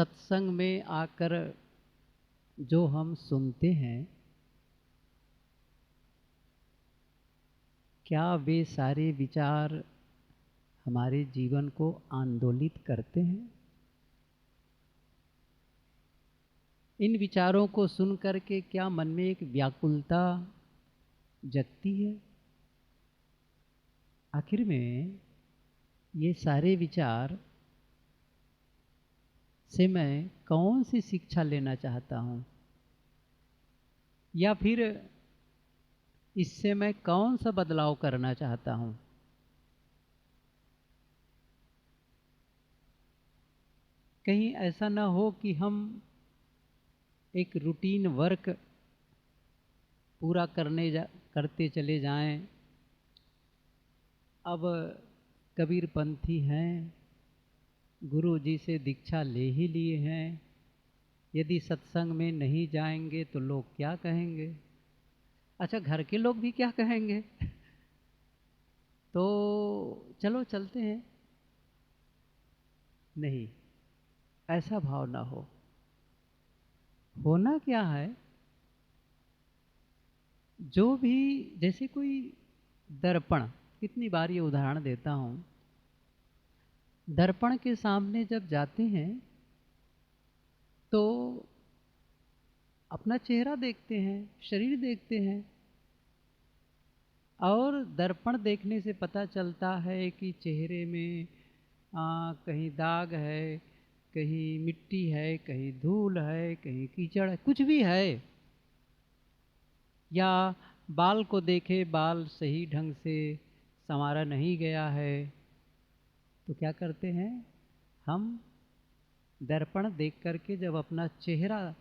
सत्संग में आकर जो हम सुनते हैं, क्या वे सारे विचार हमारे जीवन को आंदोलित करते हैं? इन विचारों को सुन करके क्या मन में एक व्याकुलता जगती है? आखिर में ये सारे विचार से मैं कौन सी शिक्षा लेना चाहता हूँ, या फिर इससे मैं कौन सा बदलाव करना चाहता हूँ? कहीं ऐसा ना हो कि हम एक रूटीन वर्क पूरा करते चले जाएं। अब कबीरपंथी हैं, गुरु जी से दीक्षा ले ही लिए हैं, यदि सत्संग में नहीं जाएंगे तो लोग क्या कहेंगे? अच्छा, घर के लोग भी क्या कहेंगे? तो चलो चलते हैं। नहीं, ऐसा भाव ना हो। होना क्या है, जो भी, जैसे कोई दर्पण, कितनी बार ये उदाहरण देता हूँ, दर्पण के सामने जब जाते हैं तो अपना चेहरा देखते हैं, शरीर देखते हैं, और दर्पण देखने से पता चलता है कि चेहरे में कहीं दाग है, कहीं मिट्टी है, कहीं धूल है, कहीं कीचड़ है, कुछ भी है। या बाल को देखे, बाल सही ढंग से संवारा नहीं गया है, तो क्या करते हैं हम? दर्पण देख करके जब अपना चेहरा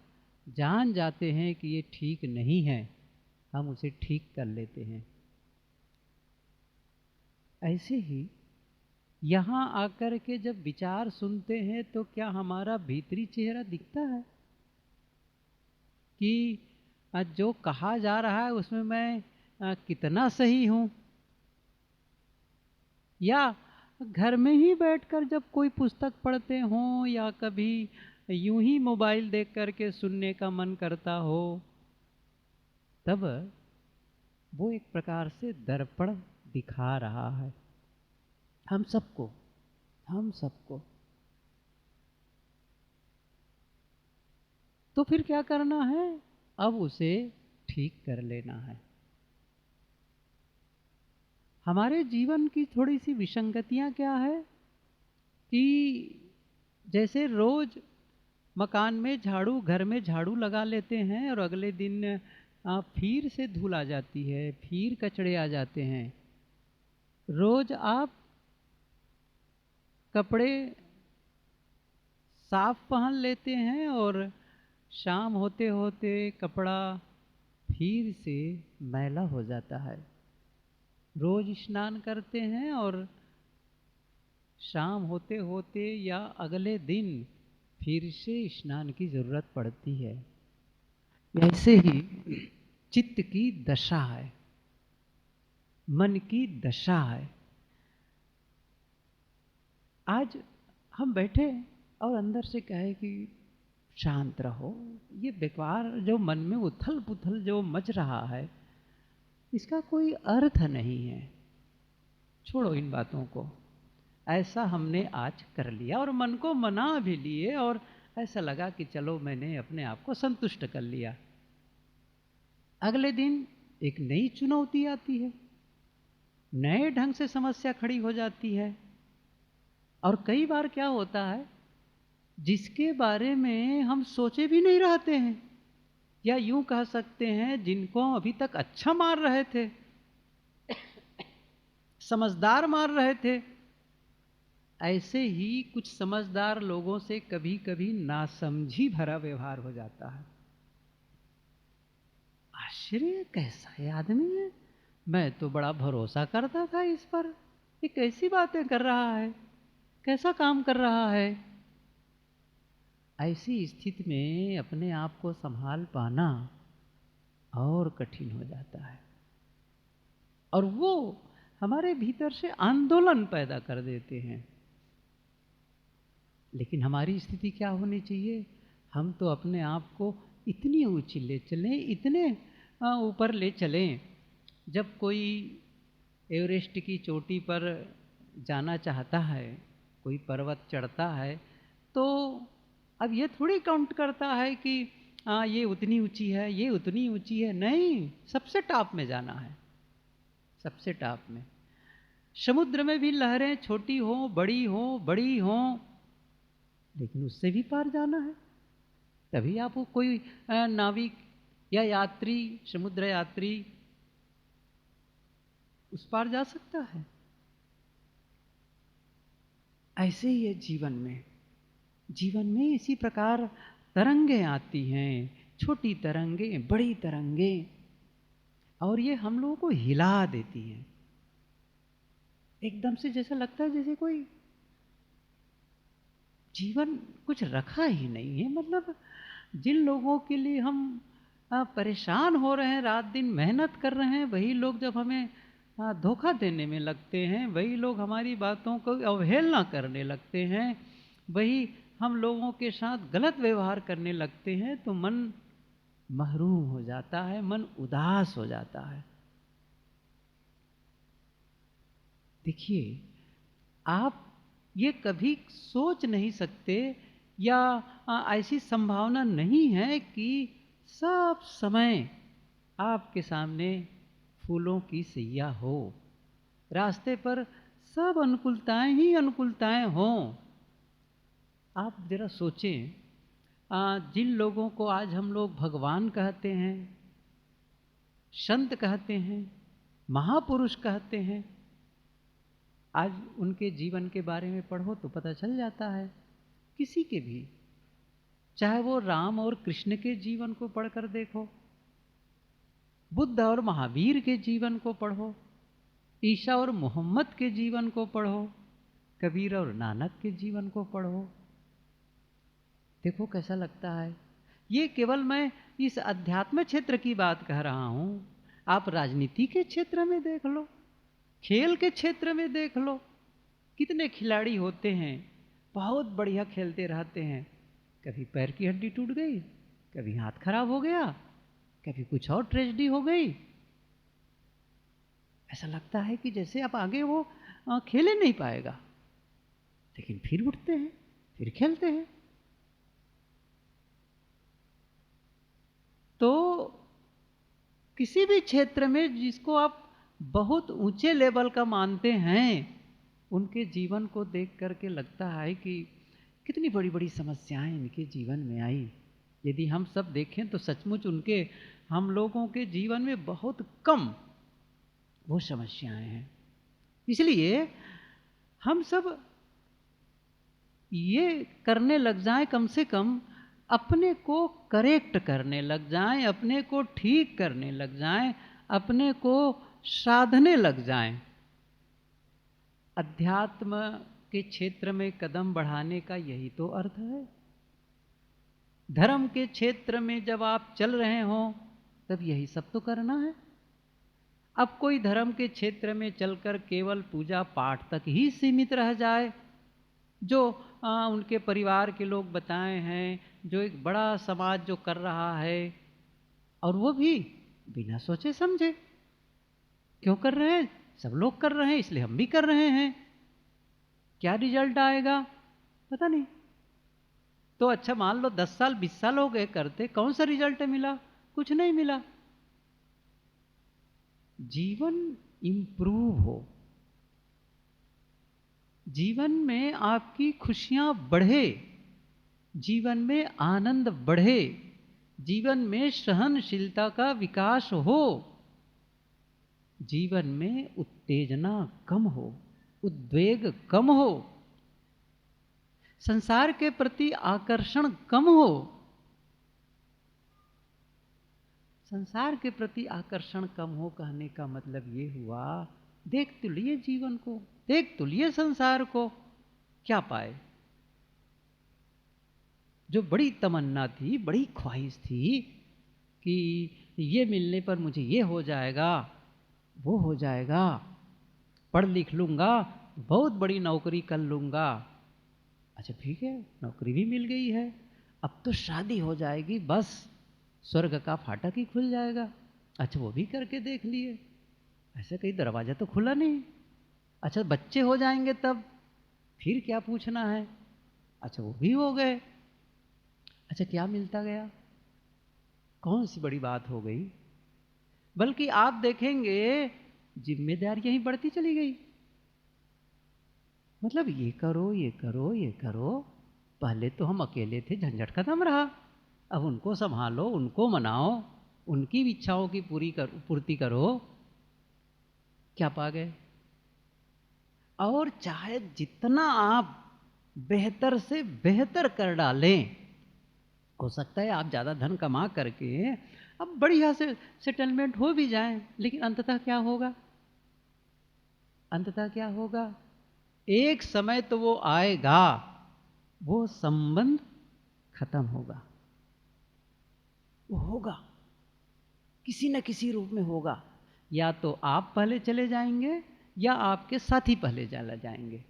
जान जाते हैं कि ये ठीक नहीं है, हम उसे ठीक कर लेते हैं। ऐसे ही यहाँ आकर के जब विचार सुनते हैं तो क्या हमारा भीतरी चेहरा दिखता है कि जो कहा जा रहा है उसमें मैं कितना सही हूँ? या घर में ही बैठकर जब कोई पुस्तक पढ़ते हों, या कभी यूं ही मोबाइल देख करके सुनने का मन करता हो, तब वो एक प्रकार से दर्पण दिखा रहा है हम सबको। तो फिर क्या करना है? अब उसे ठीक कर लेना है। हमारे जीवन की थोड़ी सी विसंगतियां क्या है कि जैसे रोज मकान में झाड़ू, घर में झाड़ू लगा लेते हैं और अगले दिन फिर से धूल आ जाती है, फिर कचड़े आ जाते हैं। रोज आप कपड़े साफ पहन लेते हैं और शाम होते होते कपड़ा फिर से मैला हो जाता है। रोज स्नान करते हैं और शाम होते होते या अगले दिन फिर से स्नान की जरूरत पड़ती है। ऐसे ही चित्त की दशा है, मन की दशा है। आज हम बैठे और अंदर से कहे कि शांत रहो, ये बेकार जो मन में उथल पुथल जो मच रहा है, इसका कोई अर्थ नहीं है, छोड़ो इन बातों को। ऐसा हमने आज कर लिया और मन को मना भी लिए, और ऐसा लगा कि चलो मैंने अपने आप को संतुष्ट कर लिया। अगले दिन एक नई चुनौती आती है, नए ढंग से समस्या खड़ी हो जाती है। और कई बार क्या होता है, जिसके बारे में हम सोचे भी नहीं रहते हैं, या यूं कह सकते हैं जिनको हम अभी तक अच्छा मान रहे थे, समझदार मान रहे थे, ऐसे ही कुछ समझदार लोगों से कभी कभी नासमझी भरा व्यवहार हो जाता है। आश्चर्य, कैसा ये आदमी है, मैं तो बड़ा भरोसा करता था इस पर, ये कैसी बातें कर रहा है, कैसा काम कर रहा है। ऐसी स्थिति में अपने आप को संभाल पाना और कठिन हो जाता है, और वो हमारे भीतर से आंदोलन पैदा कर देते हैं। लेकिन हमारी स्थिति क्या होनी चाहिए? हम तो अपने आप को इतनी ऊंची ले चलें, इतने ऊपर ले चलें। जब कोई एवरेस्ट की चोटी पर जाना चाहता है, कोई पर्वत चढ़ता है, तो अब ये थोड़ी काउंट करता है कि ये उतनी ऊंची है, ये उतनी ऊंची है। नहीं, सबसे टॉप में जाना है, सबसे टॉप में। समुद्र में भी लहरें छोटी हो, बड़ी हो, लेकिन उससे भी पार जाना है। तभी आप कोई नाविक या यात्री, समुद्र यात्री उस पार जा सकता है। ऐसे ही है जीवन में। जीवन में इसी प्रकार तरंगें आती हैं, छोटी तरंगें, बड़ी तरंगें, और ये हम लोगों को हिला देती हैं। एकदम से जैसा लगता है जैसे कोई जीवन कुछ रखा ही नहीं है। मतलब जिन लोगों के लिए हम परेशान हो रहे हैं, रात दिन मेहनत कर रहे हैं, वही लोग जब हमें धोखा देने में लगते हैं, वही लोग हमारी बातों को अवहेलना करने लगते हैं, वही हम लोगों के साथ गलत व्यवहार करने लगते हैं, तो मन महरूम हो जाता है, मन उदास हो जाता है। देखिए, आप ये कभी सोच नहीं सकते, या ऐसी संभावना नहीं है कि सब समय आपके सामने फूलों की सैया हो, रास्ते पर सब अनुकूलताएं ही अनुकूलताएं हों। आप जरा सोचें, जिन लोगों को आज हम लोग भगवान कहते हैं, संत कहते हैं, महापुरुष कहते हैं, आज उनके जीवन के बारे में पढ़ो तो पता चल जाता है। किसी के भी, चाहे वो राम और कृष्ण के जीवन को पढ़कर देखो, बुद्ध और महावीर के जीवन को पढ़ो, ईसा और मोहम्मद के जीवन को पढ़ो, कबीर और नानक के जीवन को पढ़ो, देखो कैसा लगता है। ये केवल मैं इस अध्यात्म क्षेत्र की बात कह रहा हूं। आप राजनीति के क्षेत्र में देख लो, खेल के क्षेत्र में देख लो, कितने खिलाड़ी होते हैं, बहुत बढ़िया खेलते रहते हैं, कभी पैर की हड्डी टूट गई, कभी हाथ खराब हो गया, कभी कुछ और ट्रेजेडी हो गई। ऐसा लगता है कि जैसे अब आगे वो खेले नहीं पाएगा, लेकिन फिर उठते हैं, फिर खेलते हैं। तो किसी भी क्षेत्र में जिसको आप बहुत ऊंचे लेवल का मानते हैं, उनके जीवन को देख करके लगता है कि कितनी बड़ी बड़ी समस्याएं इनके जीवन में आई। यदि हम सब देखें तो सचमुच उनके, हम लोगों के जीवन में बहुत कम वो समस्याएं हैं। इसलिए हम सब ये करने लग जाएं, कम से कम अपने को करेक्ट करने लग जाएं, अपने को ठीक करने लग जाएं, अपने को साधने लग जाएं। अध्यात्म के क्षेत्र में कदम बढ़ाने का यही तो अर्थ है। धर्म के क्षेत्र में जब आप चल रहे हो, तब यही सब तो करना है। अब कोई धर्म के क्षेत्र में चलकर केवल पूजा पाठ तक ही सीमित रह जाए, जो उनके परिवार के लोग बताए हैं, जो एक बड़ा समाज जो कर रहा है, और वो भी बिना सोचे समझे, क्यों कर रहे हैं, सब लोग कर रहे हैं इसलिए हम भी कर रहे हैं, क्या रिजल्ट आएगा पता नहीं। तो अच्छा मान लो 10 साल 20 साल हो गए करते, कौन सा रिजल्ट मिला, कुछ नहीं मिला। जीवन इंप्रूव हो, जीवन में आपकी खुशियां बढ़े, जीवन में आनंद बढ़े, जीवन में सहनशीलता का विकास हो, जीवन में उत्तेजना कम हो, उद्वेग कम हो, संसार के प्रति आकर्षण कम हो। संसार के प्रति आकर्षण कम हो कहने का मतलब ये हुआ, देख तो लिए जीवन को, देख तो लिए संसार को, क्या पाए। जो बड़ी तमन्ना थी, बड़ी ख्वाहिश थी कि ये मिलने पर मुझे ये हो जाएगा, वो हो जाएगा, पढ़ लिख लूंगा, बहुत बड़ी नौकरी कर लूंगा, अच्छा ठीक है, नौकरी भी मिल गई है, अब तो शादी हो जाएगी, बस स्वर्ग का फाटक ही खुल जाएगा। अच्छा वो भी करके देख लिए, ऐसे कहीं दरवाजा तो खुला नहीं। अच्छा बच्चे हो जाएंगे तब, फिर क्या पूछना है। अच्छा वो भी हो गए। अच्छा क्या मिलता गया, कौन सी बड़ी बात हो गई। बल्कि आप देखेंगे जिम्मेदारियां ही बढ़ती चली गई। मतलब ये करो ये करो ये करो, पहले तो हम अकेले थे, झंझट खत्म रहा। अब उनको संभालो, उनको मनाओ, उनकी इच्छाओं की पूर्ति करो। क्या पा गए। और चाहे जितना आप बेहतर से बेहतर कर डालें, हो सकता है आप ज़्यादा धन कमा करके अब बढ़िया से सेटलमेंट हो भी जाए, लेकिन अंततः क्या होगा, अंततः क्या होगा। एक समय तो वो आएगा, वो संबंध खत्म होगा, वो होगा, किसी न किसी रूप में होगा। या तो आप पहले चले जाएंगे या आपके साथी पहले चले जाएंगे,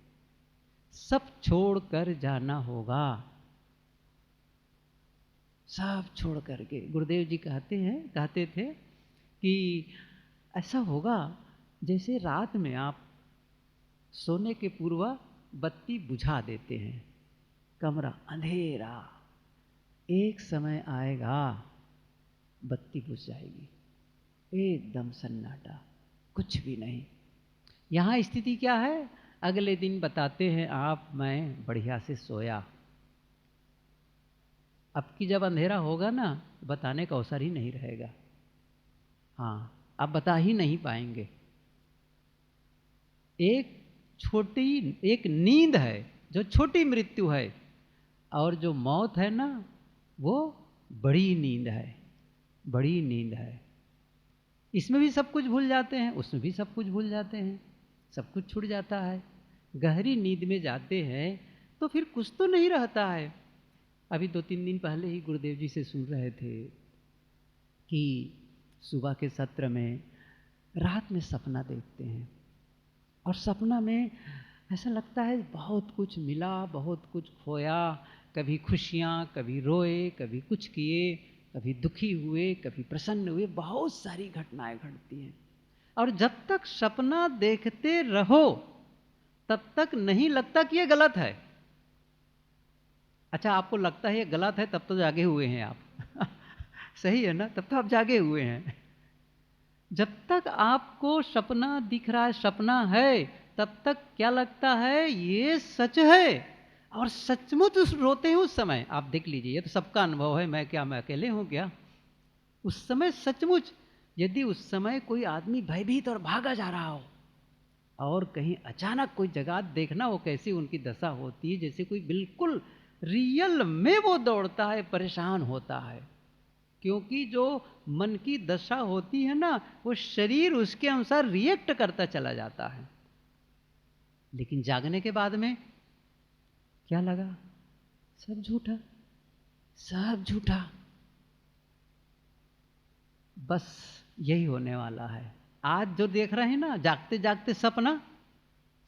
सब छोड़कर जाना होगा, सब छोड़ करके। गुरुदेव जी कहते थे कि ऐसा होगा जैसे रात में आप सोने के पूर्व बत्ती बुझा देते हैं, कमरा अंधेरा, एक समय आएगा बत्ती बुझ जाएगी, एकदम सन्नाटा, कुछ भी नहीं। यहाँ स्थिति क्या है, अगले दिन बताते हैं आप, मैं बढ़िया से सोया। अब की जब अंधेरा होगा ना, बताने का अवसर ही नहीं रहेगा। हाँ, आप बता ही नहीं पाएंगे। एक नींद है जो छोटी मृत्यु है, और जो मौत है ना, वो बड़ी नींद है, बड़ी नींद है। इसमें भी सब कुछ भूल जाते हैं, उसमें भी सब कुछ भूल जाते हैं, सब कुछ छूट जाता है। गहरी नींद में जाते हैं तो फिर कुछ तो नहीं रहता है। अभी 2-3 दिन पहले ही गुरुदेव जी से सुन रहे थे कि सुबह के सत्र में रात में सपना देखते हैं, और सपना में ऐसा लगता है बहुत कुछ मिला, बहुत कुछ खोया, कभी खुशियाँ, कभी रोए, कभी कुछ किए, कभी दुखी हुए, कभी प्रसन्न हुए, बहुत सारी घटनाएं घटती हैं। और जब तक सपना देखते रहो तब तक नहीं लगता कि ये गलत है। अच्छा आपको लगता है ये गलत है, तब तो जागे हुए हैं आप सही है ना, तब तो आप जागे हुए हैं। जब तक आपको सपना दिख रहा है, सपना है, तब तक क्या लगता है, ये सच है। और सचमुच उस रोते हैं उस समय, आप देख लीजिए, ये तो सबका अनुभव है, मैं अकेले हूं क्या। उस समय सचमुच, यदि उस समय कोई आदमी भयभीत और भागा जा रहा हो, और कहीं अचानक कोई जगह देखना हो, कैसी उनकी दशा होती है, जैसे कोई बिल्कुल रियल में वो दौड़ता है, परेशान होता है। क्योंकि जो मन की दशा होती है ना, वो शरीर उसके अनुसार रिएक्ट करता चला जाता है। लेकिन जागने के बाद में क्या लगा, सब झूठा, सब झूठा। बस यही होने वाला है। आज जो देख रहे हैं ना, जागते जागते सपना,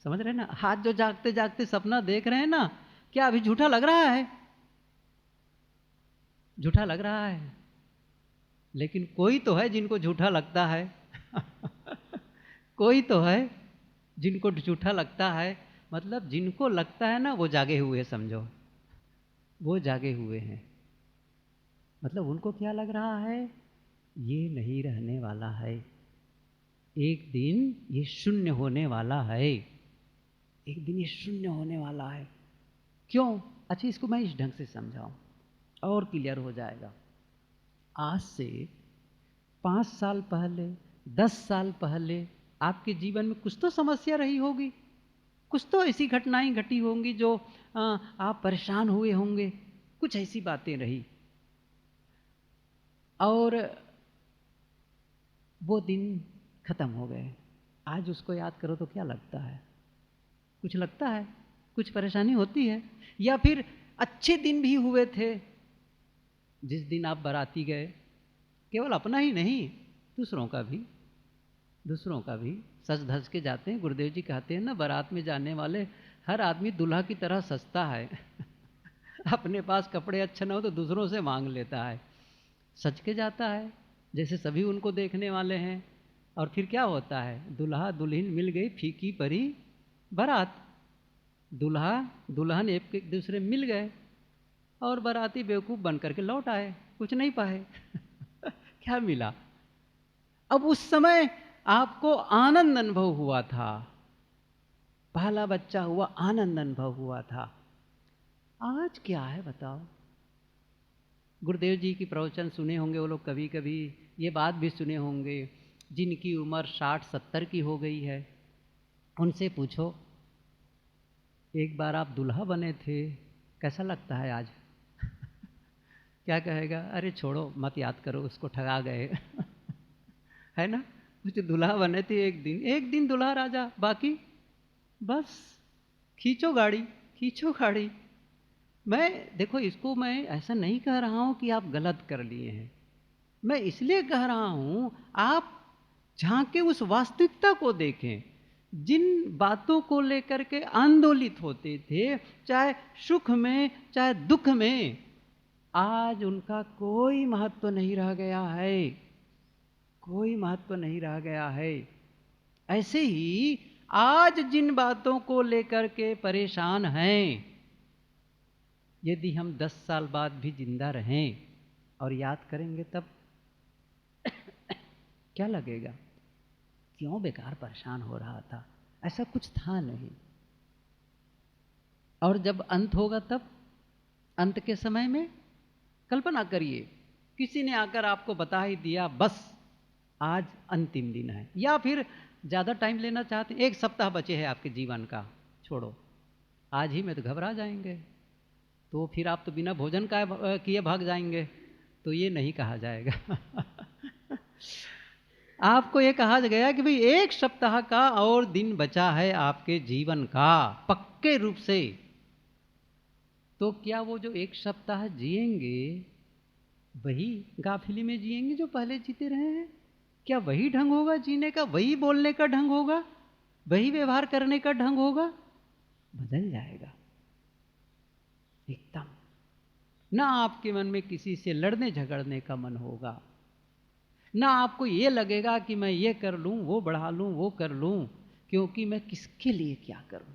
समझ रहे हैं ना, आज जो जागते जागते सपना देख रहे हैं ना, क्या अभी झूठा लग रहा है, झूठा लग रहा है। लेकिन कोई तो है जिनको झूठा लगता है कोई तो है जिनको झूठा लगता है। मतलब जिनको लगता है ना, वो जागे हुए समझो, वो जागे हुए हैं। मतलब उनको क्या लग रहा है, ये नहीं रहने वाला है, एक दिन ये शून्य होने वाला है, एक दिन ये शून्य होने वाला है। क्यों, अच्छा इसको मैं इस ढंग से समझाऊं और क्लियर हो जाएगा। आज से 5 साल पहले, 10 साल पहले आपके जीवन में कुछ तो समस्या रही होगी, कुछ तो ऐसी घटनाएं घटी होंगी जो आप परेशान हुए होंगे, कुछ ऐसी बातें रही, और वो दिन खत्म हो गए। आज उसको याद करो तो क्या लगता है, कुछ लगता है, कुछ परेशानी होती है। या फिर अच्छे दिन भी हुए थे, जिस दिन आप बाराती गए, केवल अपना ही नहीं, दूसरों का भी, दूसरों का भी सज धज के जाते हैं। गुरुदेव जी कहते हैं ना, बारात में जाने वाले हर आदमी दूल्हा की तरह सस्ता है। अपने पास कपड़े अच्छे ना हो तो दूसरों से मांग लेता है, सच के जाता है जैसे सभी उनको देखने वाले हैं। और फिर क्या होता है, दूल्हा दुल्हन मिल गई फीकी परी बारात। दूल्हा दुल्हन एक दूसरे मिल गए और बाराती बेवकूफ़ बन करके लौट आए, कुछ नहीं पाए। क्या मिला? अब उस समय आपको आनंद अनुभव हुआ था, पहला बच्चा हुआ, आनंद अनुभव हुआ था। आज क्या है बताओ? गुरुदेव जी की प्रवचन सुने होंगे वो लोग, कभी कभी ये बात भी सुने होंगे, जिनकी उम्र 60-70 की हो गई है, उनसे पूछो एक बार आप दूल्हा बने थे, कैसा लगता है आज? क्या कहेगा? अरे छोड़ो मत याद करो, उसको ठगा गए। है ना? कुछ दूल्हा बने थे एक दिन दूल्हा राजा, बाकी बस खींचो गाड़ी, खींचो गाड़ी। मैं देखो, इसको मैं ऐसा नहीं कह रहा हूं कि आप गलत कर लिए हैं, मैं इसलिए कह रहा हूं आप झांके उस वास्तविकता को देखें। जिन बातों को लेकर के आंदोलित होते थे, चाहे सुख में चाहे दुख में, आज उनका कोई महत्व नहीं रह गया है, कोई महत्व नहीं रह गया है। ऐसे ही आज जिन बातों को लेकर के परेशान हैं, यदि हम 10 साल बाद भी जिंदा रहें और याद करेंगे तब क्या लगेगा? क्यों बेकार परेशान हो रहा था, ऐसा कुछ था नहीं। और जब अंत होगा तब, अंत के समय में कल्पना करिए, किसी ने आकर आपको बता ही दिया बस आज अंतिम दिन है, या फिर ज़्यादा टाइम लेना चाहते हैं, 1 सप्ताह बचे हैं आपके जीवन का, छोड़ो आज ही में, तो घबरा जाएंगे, तो फिर आप तो बिना भोजन का किए भाग जाएंगे, तो ये नहीं कहा जाएगा। आपको ये कहा गया कि भाई 1 सप्ताह का और दिन बचा है आपके जीवन का, पक्के रूप से। तो क्या वो जो 1 सप्ताह जिएंगे वही गाफिली में जिएंगे जो पहले जीते रहे हैं? क्या वही ढंग होगा जीने का, वही बोलने का ढंग होगा, वही व्यवहार करने का ढंग होगा? बदल जाएगा एकदम। ना आपके मन में किसी से लड़ने झगड़ने का मन होगा, ना आपको ये लगेगा कि मैं ये कर लूं, वो बढ़ा लूं, वो कर लूं, क्योंकि मैं किसके लिए क्या करूं।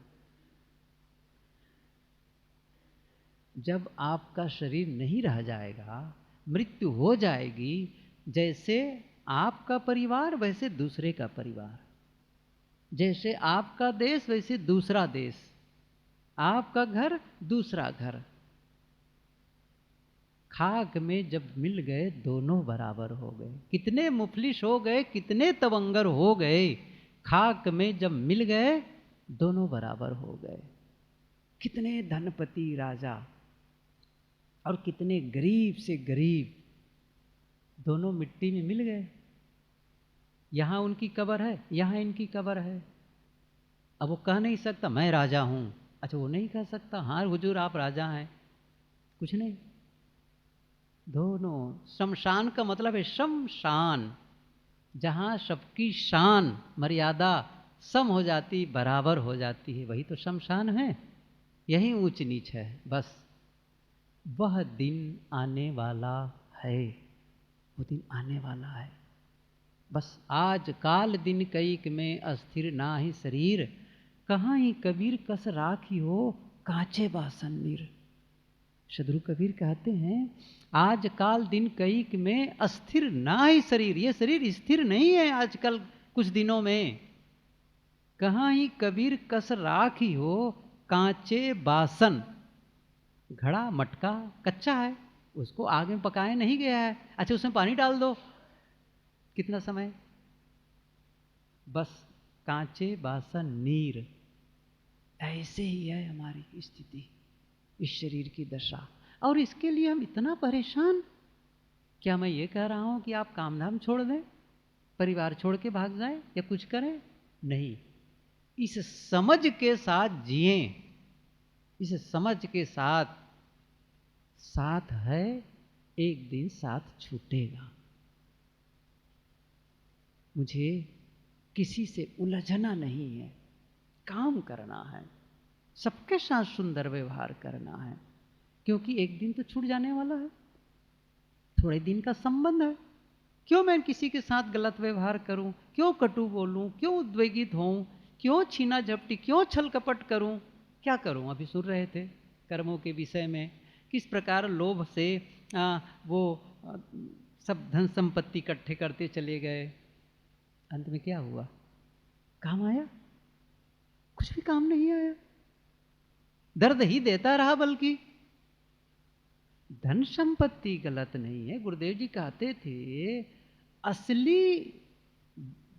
जब आपका शरीर नहीं रह जाएगा, मृत्यु हो जाएगी, जैसे आपका परिवार वैसे दूसरे का परिवार, जैसे आपका देश वैसे दूसरा देश, आपका घर दूसरा घर। खाक में जब मिल गए दोनों बराबर हो गए। कितने मुफलिस हो गए, कितने तवंगर हो गए, खाक में जब मिल गए दोनों बराबर हो गए। कितने धनपति राजा और कितने गरीब से गरीब, दोनों मिट्टी में मिल गए। यहां उनकी कब्र है, यहां इनकी कब्र है। अब वो कह नहीं सकता मैं राजा हूं, अच्छा वो नहीं कह सकता हाँ हुजूर आप राजा हैं, कुछ नहीं। दोनों, शमशान का मतलब है शमशान, जहां सबकी शान मर्यादा सम हो जाती, बराबर हो जाती है, वही तो शमशान है, यही ऊंच नीच है। बस वह दिन आने वाला है, वो दिन आने वाला है। बस आज काल दिन कईक में अस्थिर ना ही शरीर, कहाँ ही कबीर कस राखी हो कांचे बासन नीर। सदगुरु कबीर कहते हैं आज काल दिन कईक में अस्थिर ना ही शरीर, ये शरीर स्थिर नहीं है आजकल कुछ दिनों में। कहाँ ही कबीर कस राखी हो कांचे बासन, घड़ा मटका कच्चा है, उसको आग में पकाया नहीं गया है, अच्छा उसमें पानी डाल दो, कितना समय, बस कांचे बासन नीर। ऐसे ही है हमारी स्थिति, इस शरीर की दशा। और इसके लिए हम इतना परेशान। क्या मैं ये कह रहा हूं कि आप काम धाम छोड़ दें, परिवार छोड़ के भाग जाएं या कुछ करें? नहीं, इस समझ के साथ जिएं, इस समझ के साथ, साथ है एक दिन साथ छूटेगा। मुझे किसी से उलझना नहीं है, काम करना है, सबके साथ सुंदर व्यवहार करना है, क्योंकि एक दिन तो छूट जाने वाला है, थोड़े दिन का संबंध है। क्यों मैं किसी के साथ गलत व्यवहार करूं, क्यों कटु बोलूं, क्यों उद्वेगित होऊं, क्यों छीना झपटी, क्यों छल कपट करूं? क्या करूं? अभी सुन रहे थे कर्मों के विषय में, किस प्रकार लोभ से वो सब धन संपत्ति इकट्ठे करते चले गए, अंत में क्या हुआ? काम आया? कुछ भी काम नहीं आया, दर्द ही देता रहा। बल्कि धन संपत्ति गलत नहीं है। गुरुदेव जी कहते थे असली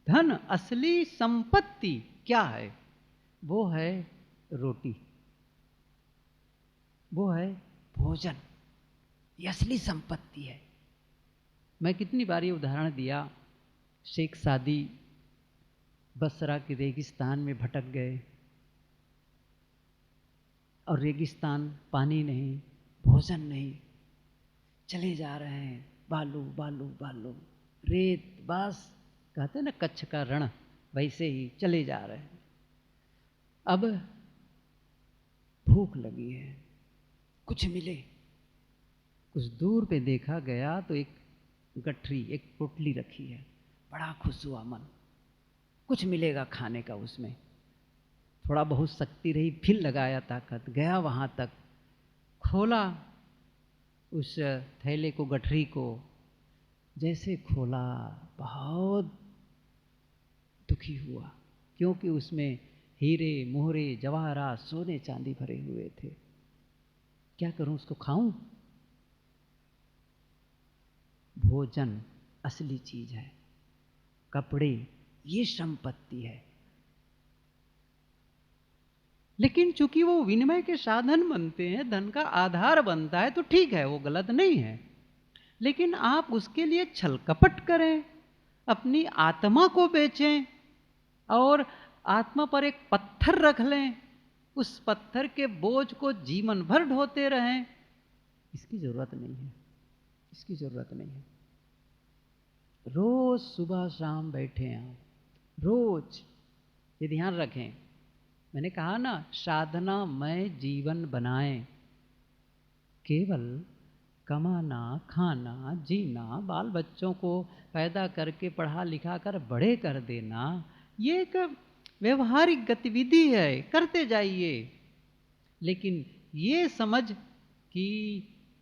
धन, असली संपत्ति क्या है? वो है रोटी, वो है भोजन, ये असली संपत्ति है। मैं कितनी बार ये उदाहरण दिया, शेख सादी बसरा के रेगिस्तान में भटक गए, और रेगिस्तान, पानी नहीं, भोजन नहीं, चले जा रहे हैं, बालू बालू बालू, रेत, बस कहते हैं ना कच्छ का रण, वैसे ही चले जा रहे हैं। अब भूख लगी है, कुछ मिले। कुछ दूर पे देखा गया तो एक गठरी, एक पोटली रखी है, बड़ा खुश हुआ मन, कुछ मिलेगा खाने का उसमें। थोड़ा बहुत शक्ति रही, फिर लगाया ताकत, गया वहां तक, खोला उस थैले को, गठरी को। जैसे खोला बहुत दुखी हुआ, क्योंकि उसमें हीरे मोहरे जवाहरात सोने चांदी भरे हुए थे। क्या करूं, उसको खाऊं? भोजन असली चीज है, कपड़े ये संपत्ति है। लेकिन चूंकि वो विनिमय के साधन बनते हैं, धन का आधार बनता है, तो ठीक है, वो गलत नहीं है। लेकिन आप उसके लिए छल कपट करें, अपनी आत्मा को बेचें और आत्मा पर एक पत्थर रख लें, उस पत्थर के बोझ को जीवन भर ढोते रहें, इसकी जरूरत नहीं है, इसकी जरूरत नहीं है। रोज सुबह शाम बैठे आप, रोज ये ध्यान रखें। मैंने कहा ना, साधना में जीवन बनाएं, केवल कमाना, खाना, जीना, बाल बच्चों को पैदा करके पढ़ा लिखा कर बड़े कर देना, ये एक व्यवहारिक गतिविधि है, करते जाइए। लेकिन ये समझ कि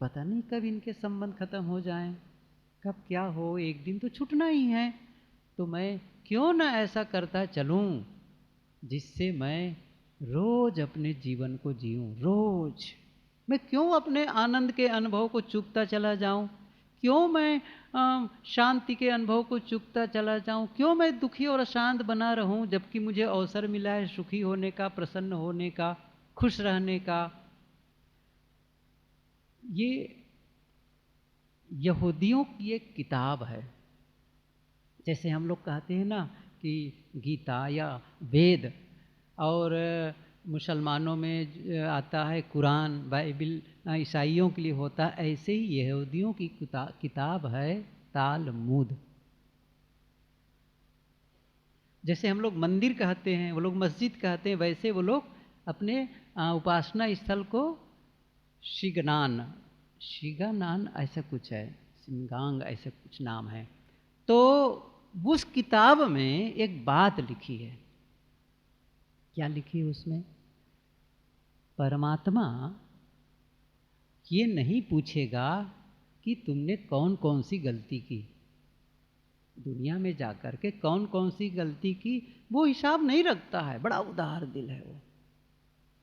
पता नहीं कब इनके संबंध खत्म हो जाएं, कब क्या हो, एक दिन तो छूटना ही है, तो मैं क्यों ना ऐसा करता चलूं जिससे मैं रोज अपने जीवन को जीऊं। रोज मैं क्यों अपने आनंद के अनुभव को चूकता चला जाऊं? क्यों मैं शांति के अनुभव को चूकता चला जाऊं? क्यों मैं दुखी और अशांत बना रहूं, जबकि मुझे अवसर मिला है सुखी होने का, प्रसन्न होने का, खुश रहने का? ये यहूदियों की एक किताब है। जैसे हम लोग कहते हैं ना कि गीता या वेद, और मुसलमानों में आता है कुरान, बाइबिल ईसाइयों के लिए होता है, ऐसे ही यहूदियों की किताब है तालमुद। जैसे हम लोग मंदिर कहते हैं, वो लोग मस्जिद कहते हैं, वैसे वो लोग अपने उपासना स्थल को शिगनान, शिगानान ऐसा कुछ है, सिंगांग ऐसा कुछ नाम है। तो उस किताब में एक बात लिखी है। क्या लिखी है उसमें? परमात्मा ये नहीं पूछेगा कि तुमने कौन कौन सी गलती की, दुनिया में जाकर के कौन कौन सी गलती की, वो हिसाब नहीं रखता है। बड़ा उदार दिल है वो।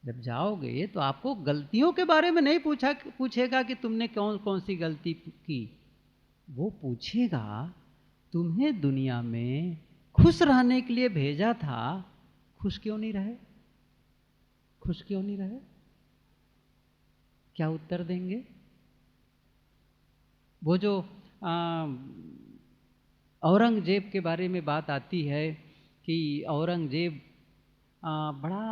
जब जाओगे तो आपको गलतियों के बारे में नहीं पूछेगा कि तुमने कौन कौन सी गलती की, वो पूछेगा तुम्हें दुनिया में खुश रहने के लिए भेजा था, खुश क्यों नहीं रहे? खुश क्यों नहीं रहे? क्या उत्तर देंगे? वो जो औरंगजेब के बारे में बात आती है कि औरंगजेब बड़ा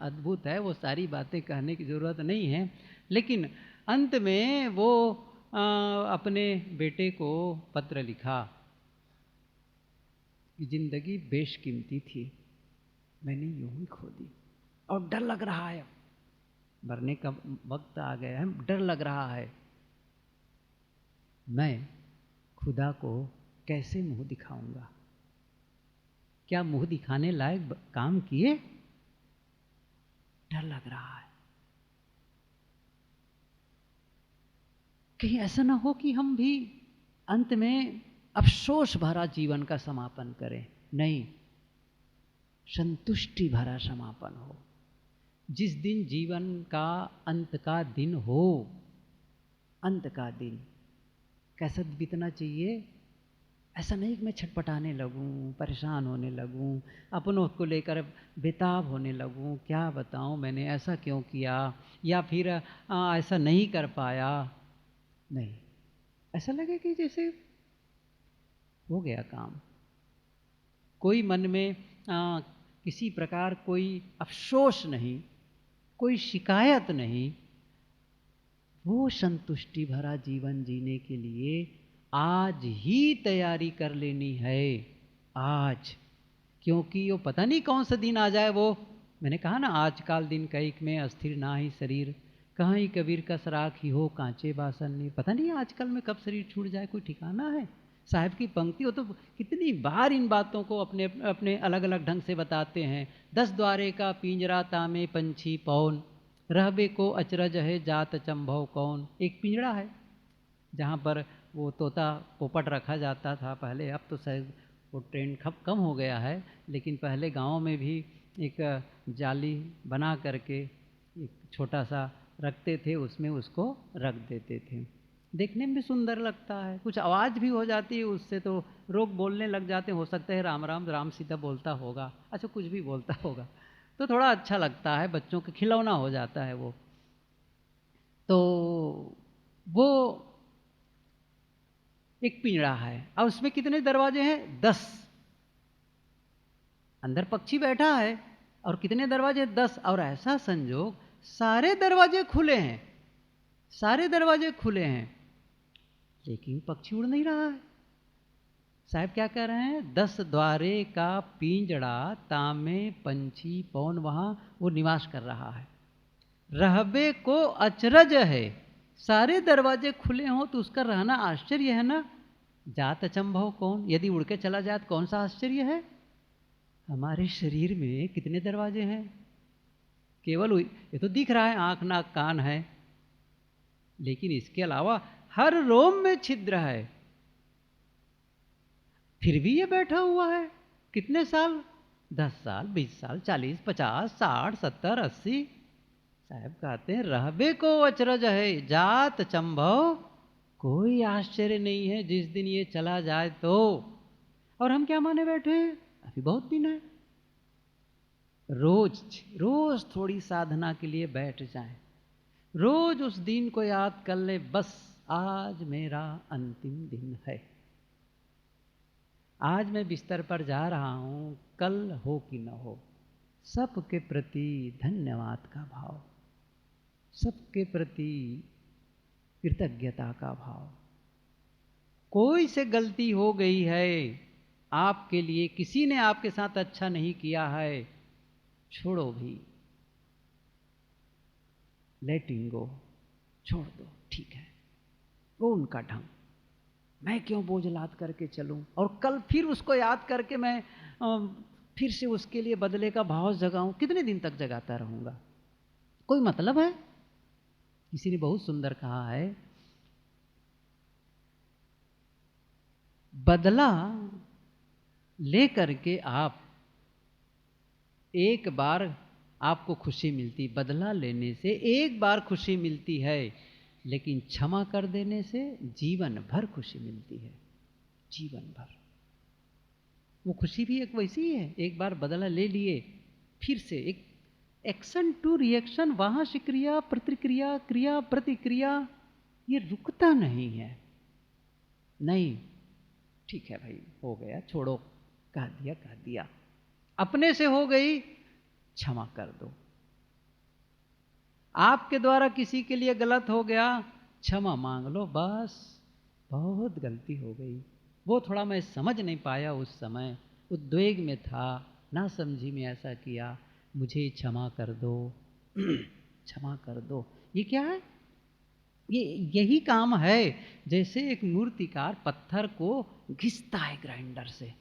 अद्भुत है, वो सारी बातें कहने की ज़रूरत नहीं है, लेकिन अंत में वो अपने बेटे को पत्र लिखा कि ज़िंदगी बेशकीमती थी, मैंने यूं ही खो दी और डर लग रहा है मरने का वक्त आ गया है, डर लग रहा है, मैं खुदा को कैसे मुंह दिखाऊंगा? क्या मुंह दिखाने लायक काम किए? डर लग रहा है कहीं ऐसा ना हो कि हम भी अंत में अफसोस भरा जीवन का समापन करें। नहीं, संतुष्टि भरा समापन हो। जिस दिन जीवन का अंत का दिन हो, अंत का दिन कैसा बीतना चाहिए? ऐसा नहीं कि मैं छटपटाने लगूं, परेशान होने लगूं, अपनों को लेकर बेताब होने लगूं, क्या बताऊं मैंने ऐसा क्यों किया, या फिर ऐसा नहीं कर पाया। नहीं, ऐसा लगे कि जैसे हो गया काम। कोई मन में किसी प्रकार कोई अफसोस नहीं, कोई शिकायत नहीं। वो संतुष्टि भरा जीवन जीने के लिए आज ही तैयारी कर लेनी है, आज। क्योंकि वो पता नहीं कौन सा दिन आ जाए। वो मैंने कहा ना, आजकल दिन कैक में अस्थिर ना ही शरीर, कहीं कबीर का सराख ही हो कांचे बासन नहीं। पता नहीं आजकल में कब शरीर छूट जाए, कोई ठिकाना है? साहब की पंक्ति हो तो कितनी बार इन बातों को अपने अपने अलग अलग ढंग से बताते हैं। 10 द्वारे का पिंजरा तामे पंछी पौन, रहबे को अचरज है जात चंभव कौन। एक पिंजरा है जहाँ पर वो तोता पोपट रखा जाता था पहले, अब तो शायद वो ट्रेंड कम हो गया है, लेकिन पहले गाँव में भी एक जाली बना करके एक छोटा सा रखते थे, उसमें उसको रख देते थे। देखने में भी सुंदर लगता है, कुछ आवाज़ भी हो जाती है उससे, तो लोग बोलने लग जाते हैं। हो सकता है राम राम राम सीता बोलता होगा, अच्छा कुछ भी बोलता होगा, तो थोड़ा अच्छा लगता है, बच्चों का खिलौना हो जाता है वो। तो वो एक पिंजड़ा है और उसमें कितने दरवाजे हैं? 10। अंदर पक्षी बैठा है और कितने दरवाजे? 10। और ऐसा संजोग सारे दरवाजे खुले हैं, सारे दरवाजे खुले हैं, लेकिन पक्षी उड़ नहीं रहा है। साहब क्या कह रहे हैं? 10 द्वारे का पिंजड़ा तामे पंछी पौन, वहां वो निवास कर रहा है। रहबे को अचरज है, सारे दरवाजे खुले हों तो उसका रहना आश्चर्य है ना। जात अचंभव कौन, यदि उड़ के चला जाए तो कौन सा आश्चर्य है? हमारे शरीर में कितने दरवाजे हैं? केवल ये तो दिख रहा है, आंख नाक कान है, लेकिन इसके अलावा हर रोम में छिद्र है। फिर भी ये बैठा हुआ है कितने साल? 10 साल, 20 साल, 40, 50, 60, 70, 80। साहब कहते हैं रहबे को अचरज है जात चंभव, कोई आश्चर्य नहीं है जिस दिन ये चला जाए तो। और हम क्या माने बैठे हैं? अभी बहुत दिन है। रोज रोज थोड़ी साधना के लिए बैठ जाएं, रोज उस दिन को याद कर ले, बस आज मेरा अंतिम दिन है, आज मैं बिस्तर पर जा रहा हूं, कल हो कि न हो, सबके प्रति धन्यवाद का भाव, सबके प्रति कृतज्ञता का भाव। कोई से गलती हो गई है आपके लिए, किसी ने आपके साथ अच्छा नहीं किया है, छोड़ो भी, लेटिंग गो, छोड़ दो, ठीक है, वो उनका ढंग, मैं क्यों बोझ लाद करके चलूं और कल फिर उसको याद करके मैं फिर से उसके लिए बदले का भाव जगाऊं? कितने दिन तक जगाता रहूंगा? कोई मतलब है? किसी ने बहुत सुंदर कहा है, बदला ले करके आप एक बार आपको खुशी मिलती, बदला लेने से एक बार खुशी मिलती है, लेकिन क्षमा कर देने से जीवन भर खुशी मिलती है, जीवन भर। वो खुशी भी एक वैसी ही है, एक बार बदला ले लिए, फिर से एक एक्शन टू रिएक्शन, वहां से क्रिया प्रतिक्रिया, क्रिया प्रतिक्रिया, ये रुकता नहीं है। नहीं, ठीक है भाई, हो गया, छोड़ो, कह दिया कह दिया, अपने से हो गई, क्षमा कर दो। आपके द्वारा किसी के लिए गलत हो गया, क्षमा मांग लो, बस बहुत गलती हो गई, वो थोड़ा मैं समझ नहीं पाया उस समय, उद्वेग में था, ना समझी में ऐसा किया, मुझे क्षमा कर दो। क्षमा कर दो। ये क्या है? ये यही काम है। जैसे एक मूर्तिकार पत्थर को घिसता है ग्राइंडर से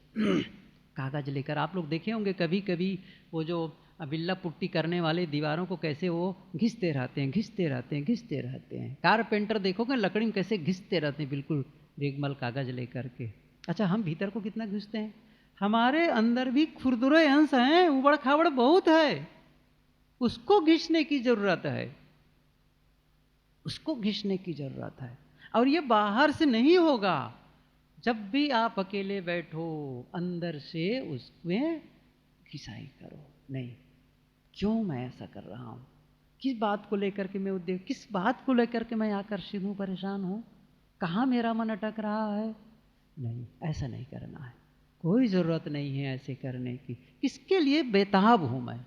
कागज लेकर। आप लोग देखे होंगे कभी कभी वो जो बिल्ला पुट्टी करने वाले दीवारों को कैसे वो घिसते रहते हैं, घिसते रहते हैं, घिसते रहते हैं। कारपेंटर देखोगे लकड़ी में कैसे घिसते रहते हैं, बिल्कुल रेगमल कागज लेकर के। अच्छा, हम भीतर को कितना घिसते हैं? हमारे अंदर भी खुरदुरे अंश हैं, उबड़ खाबड़ बहुत है, उसको घिसने की जरूरत है, उसको घिसने की जरूरत है। और ये बाहर से नहीं होगा। जब भी आप अकेले बैठो अंदर से उसमें घिसाई करो। नहीं, क्यों मैं ऐसा कर रहा हूँ, किस बात को लेकर के मैं उद्देश्य, किस बात को लेकर के मैं आकर्षित हूँ, परेशान हूँ, कहाँ मेरा मन अटक रहा है। नहीं, ऐसा नहीं करना है। कोई ज़रूरत नहीं है ऐसे करने की। किसके लिए बेताब हूँ मैं,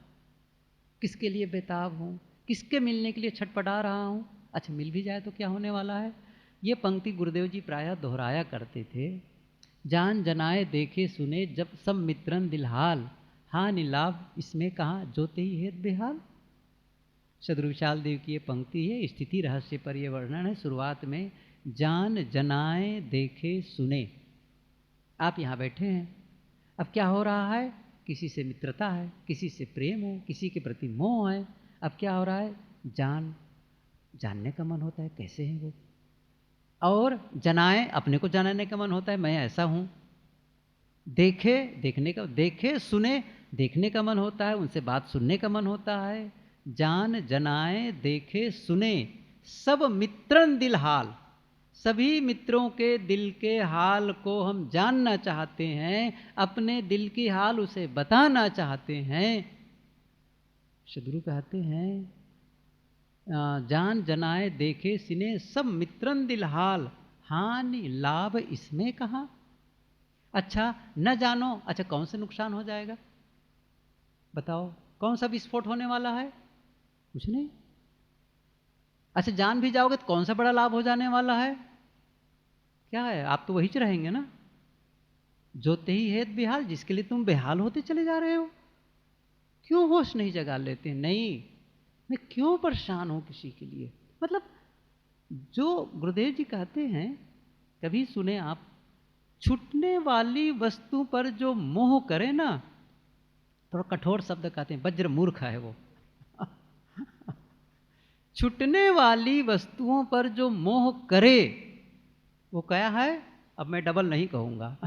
किसके लिए बेताब हूँ, किसके मिलने के लिए छटपटा रहा हूँ। अच्छा, मिल भी जाए तो क्या होने वाला है। ये पंक्ति गुरुदेव जी प्रायः दोहराया करते थे। जान जनाए देखे सुने जब सब मित्रन दिलहाल, हानि लाभ इसमें कहाँ जोते ही हेत बेहाल। सदगुरु विशाल देव की ये पंक्ति है, स्थिति रहस्य पर यह वर्णन है। शुरुआत में जान जनाए देखे सुने। आप यहाँ बैठे हैं, अब क्या हो रहा है, किसी से मित्रता है, किसी से प्रेम है, किसी के प्रति मोह है। अब क्या हो रहा है, जानने का मन होता है कैसे हैं वो, और जनाए अपने को जानने का मन होता है मैं ऐसा हूँ। देखे सुने देखने का मन होता है, उनसे बात सुनने का मन होता है। जान जनाए देखे सुने सब मित्रन दिल हाल, सभी मित्रों के दिल के हाल को हम जानना चाहते हैं, अपने दिल की हाल उसे बताना चाहते हैं। सदगुरु कहते हैं जान जनाए देखे सिने सब मित्रन दिल हाल, हानि लाभ इसमें कहाँ। अच्छा, न जानो, अच्छा कौन सा नुकसान हो जाएगा बताओ, कौन सा विस्फोट होने वाला है, कुछ नहीं। अच्छा, जान भी जाओगे तो कौन सा बड़ा लाभ हो जाने वाला है, क्या है, आप तो वही च रहेंगे ना। जोते ही हेत बेहाल, जिसके लिए तुम बेहाल होते चले जा रहे हो। क्यों होश नहीं जगा लेते, नहीं मैं क्यों परेशान हूं किसी के लिए। मतलब जो गुरुदेव जी कहते हैं, कभी सुने आप, छूटने वाली वस्तु पर जो मोह करे ना, थोड़ा कठोर शब्द कहते हैं, वज्र मूर्ख है वो छूटने वाली वस्तुओं पर जो मोह करे वो क्या है, अब मैं डबल नहीं कहूंगा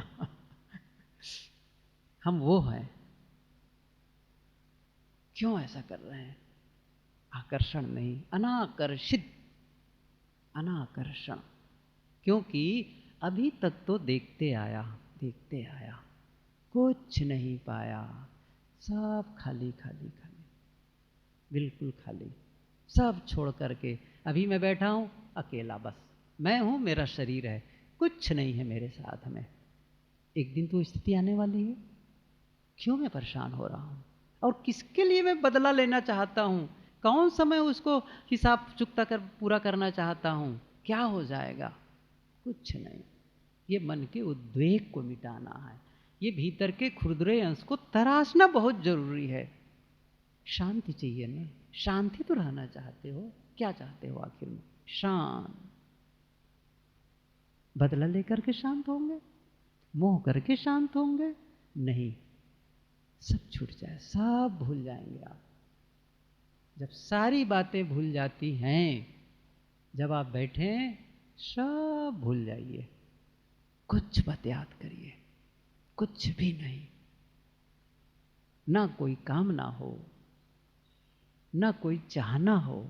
हम वो हैं। क्यों ऐसा कर रहे हैं, आकर्षण नहीं, अनाकर्षित, अनाकर्षण। क्योंकि अभी तक तो देखते आया, कुछ नहीं पाया, सब खाली खाली खाली, बिल्कुल खाली, सब छोड़ करके अभी मैं बैठा हूं अकेला, बस मैं हूं, मेरा शरीर है, कुछ नहीं है मेरे साथ में। एक दिन तो स्थिति आने वाली है। क्यों मैं परेशान हो रहा हूं, और किसके लिए मैं बदला लेना चाहता हूं, कौन सा मैं उसको हिसाब चुकता कर पूरा करना चाहता हूं, क्या हो जाएगा, कुछ नहीं। ये मन के उद्वेग को मिटाना है, ये भीतर के खुरदरे अंश को तराशना बहुत जरूरी है। शांति चाहिए ना, शांति तो रहना चाहते हो, क्या चाहते हो आखिर में, शांत। बदला लेकर के शांत होंगे, मोह करके शांत होंगे, नहीं, सब छूट जाए, सब भूल जाएंगे आप। जब सारी बातें भूल जाती हैं, जब आप बैठे सब भूल जाइए, कुछ बात याद करिए, कुछ भी नहीं, ना कोई कामना हो, ना कोई चाहना हो,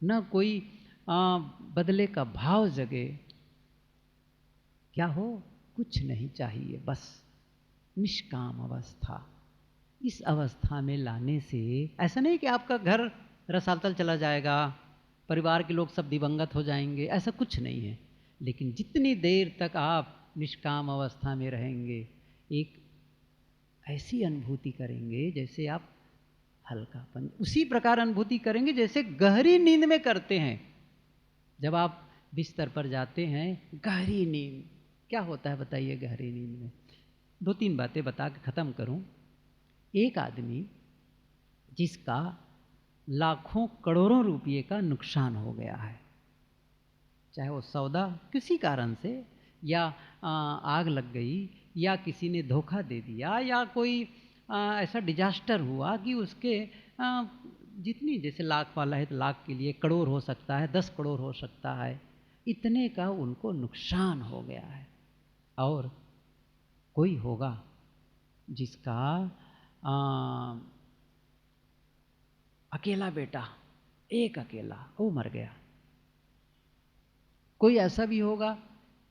ना कोई बदले का भाव जगे, क्या हो, कुछ नहीं चाहिए, बस निष्काम अवस्था। इस अवस्था में लाने से ऐसा नहीं कि आपका घर रसातल चला जाएगा, परिवार के लोग सब दिवंगत हो जाएंगे, ऐसा कुछ नहीं है। लेकिन जितनी देर तक आप निष्काम अवस्था में रहेंगे, एक ऐसी अनुभूति करेंगे जैसे आप हल्कापन, उसी प्रकार अनुभूति करेंगे जैसे गहरी नींद में करते हैं। जब आप बिस्तर पर जाते हैं, गहरी नींद क्या होता है बताइए, गहरी नींद में दो तीन बातें बता के ख़त्म करूं। एक आदमी जिसका लाखों करोड़ों रुपये का नुकसान हो गया है। चाहे वो सौदा किसी कारण से, या आग लग गई, या किसी ने धोखा दे दिया, या कोई ऐसा डिजास्टर हुआ कि उसके जितनी, जैसे लाख वाला है तो लाख के लिए करोड़ हो सकता है, 10 करोड़ हो सकता है, इतने का उनको नुकसान हो गया है। और कोई होगा जिसका अकेला बेटा, एक अकेला, वो मर गया। कोई ऐसा भी होगा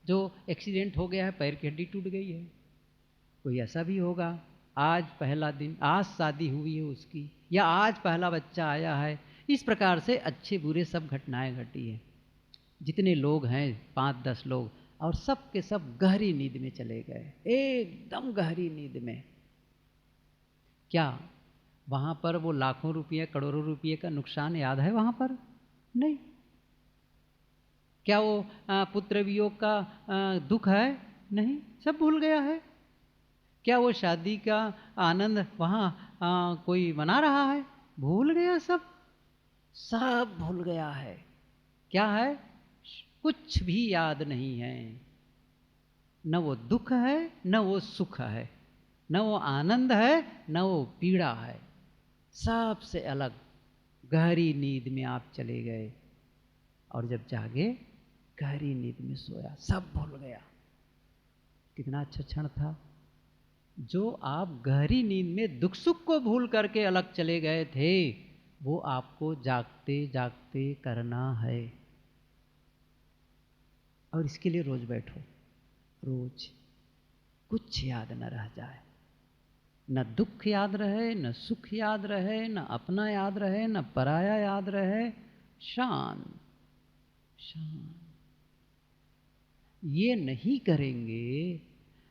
जो एक्सीडेंट हो गया है, पैर की हड्डी टूट गई है। कोई ऐसा भी होगा आज पहला दिन, आज शादी हुई है उसकी, या आज पहला बच्चा आया है। इस प्रकार से अच्छे बुरे सब घटनाएं घटी है। जितने लोग हैं 5-10 लोग, और सब के सब गहरी नींद में चले गए, एकदम गहरी नींद में। क्या वहाँ पर वो लाखों रुपये करोड़ों रुपये का नुकसान याद है वहाँ पर? नहीं। क्या वो पुत्र वियोग का दुख है? नहीं, सब भूल गया है। क्या वो शादी का आनंद वहाँ कोई मना रहा है? भूल गया, सब सब भूल गया है। क्या है? कुछ भी याद नहीं है। न वो दुख है, न वो सुख है, न वो आनंद है, न वो पीड़ा है। सबसे अलग गहरी नींद में आप चले गए, और जब जागे गहरी नींद में सोया, सब भूल गया। कितना अच्छा क्षण था जो आप गहरी नींद में दुख सुख को भूल करके अलग चले गए थे, वो आपको जागते जागते करना है। और इसके लिए रोज बैठो, रोज कुछ याद न रह जाए, न दुख याद रहे, न सुख याद रहे, न अपना याद रहे, न पराया याद रहे। शांत शांत। ये नहीं करेंगे,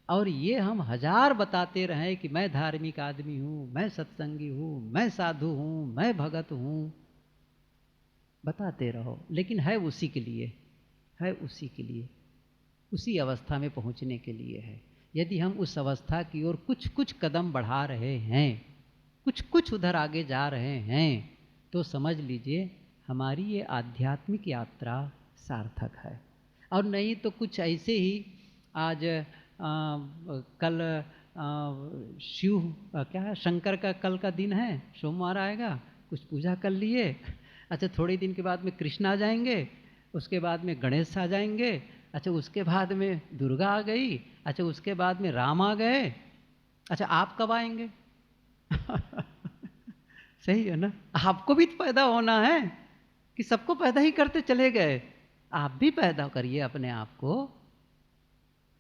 और ये हम 1000 बताते रहें कि मैं धार्मिक आदमी हूँ, मैं सत्संगी हूँ, मैं साधु हूँ, मैं भगत हूँ, बताते रहो, लेकिन है उसी के लिए, है उसी के लिए, उसी अवस्था में पहुँचने के लिए है। यदि हम उस अवस्था की ओर कुछ कुछ कदम बढ़ा रहे हैं, कुछ कुछ उधर आगे जा रहे हैं, तो समझ लीजिए हमारी ये आध्यात्मिक यात्रा सार्थक है। और नहीं तो कुछ ऐसे ही आज कल शिव क्या है, शंकर का कल का दिन है, सोमवार आएगा, कुछ पूजा कर लिए, अच्छा थोड़े दिन के बाद में कृष्ण आ जाएंगे, उसके बाद में गणेश आ जाएंगे, अच्छा उसके बाद में दुर्गा आ गई, अच्छा उसके बाद में राम आ गए, अच्छा आप कब आएंगे? सही है ना? आपको भी तो पैदा होना है, कि सबको पैदा ही करते चले गए? आप भी पैदा करिए अपने आप को,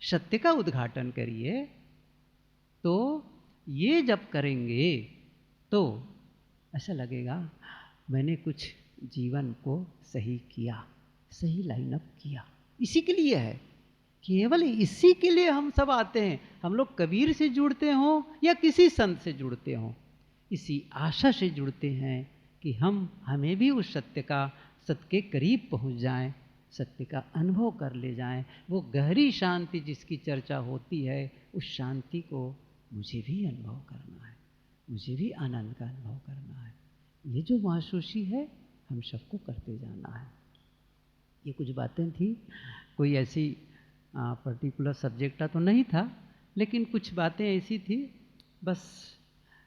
सत्य का उद्घाटन करिए। तो ये जब करेंगे तो ऐसा लगेगा मैंने कुछ जीवन को सही किया, सही लाइनअप किया। इसी के लिए है, केवल इसी के लिए हम सब आते हैं। हम लोग कबीर से जुड़ते हों या किसी संत से जुड़ते हों, इसी आशा से जुड़ते हैं कि हमें भी उस सत्य के करीब पहुंच जाएं, सत्य का अनुभव कर ले जाएं। वो गहरी शांति जिसकी चर्चा होती है, उस शांति को मुझे भी अनुभव करना है, मुझे भी आनंद का अनुभव करना है। ये जो महसूसी है हम सबको करते जाना है। ये कुछ बातें थी, कोई ऐसी पर्टिकुलर सब्जेक्ट तो नहीं था, लेकिन कुछ बातें ऐसी थी बस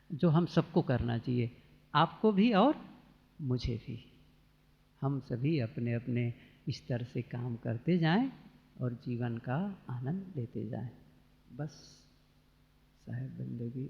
जो हम सबको करना चाहिए, आपको भी और मुझे भी। हम सभी अपने अपने स्तर से काम करते जाएं और जीवन का आनंद लेते जाएं। बस साहेब बंदगी